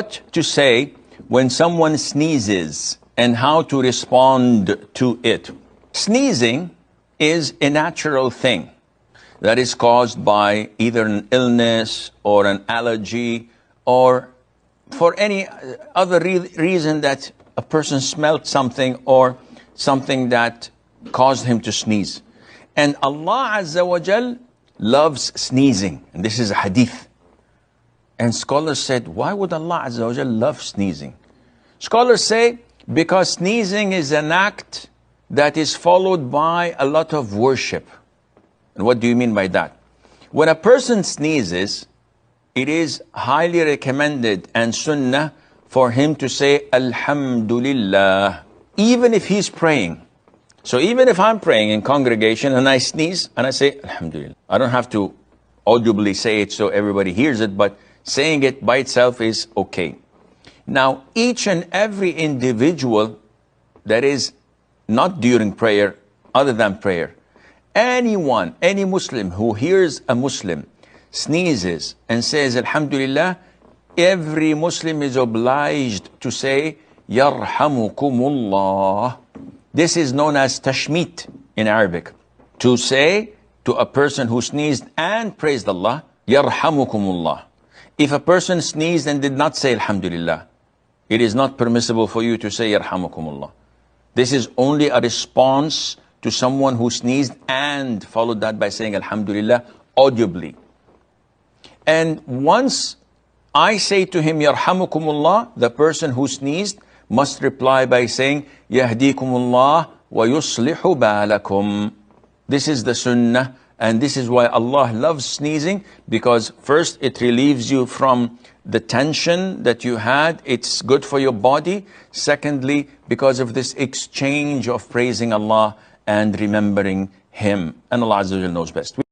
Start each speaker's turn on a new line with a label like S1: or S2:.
S1: What to say when someone sneezes and how to respond to it. Sneezing is a natural thing that is caused by either an illness or an allergy or for any other reason that a person smelled something or something that caused him to sneeze. And Allah Azza wa Jal loves sneezing. And this is a hadith. And scholars said, why would Allah Azza wa Jal love sneezing? Scholars say, because sneezing is an act that is followed by a lot of worship. And what do you mean by that? When a person sneezes, it is highly recommended and sunnah for him to say, Alhamdulillah, even if he's praying. So even if I'm praying in congregation and I sneeze and I say, Alhamdulillah, I don't have to audibly say it so everybody hears it, but saying it by itself is okay. Now, each and every individual that is not during prayer, other than prayer, anyone, any Muslim who hears a Muslim sneezes and says, Alhamdulillah, every Muslim is obliged to say, Yarhamukumullah. This is known as tashmit in Arabic. To say to a person who sneezed and praised Allah, Yarhamukumullah. If a person sneezed and did not say Alhamdulillah, it is not permissible for you to say Yarhamukumullah. This is only a response to someone who sneezed and followed that by saying Alhamdulillah audibly. And once I say to him Yarhamukumullah, the person who sneezed must reply by saying Yahdikumullah wa yuslihu balakum. This is the sunnah, and this is why Allah loves sneezing, because first it relieves you from the tension that you had. It's good for your body. Secondly, because of this exchange of praising Allah and remembering Him. And Allah Azza wa Jalla knows best.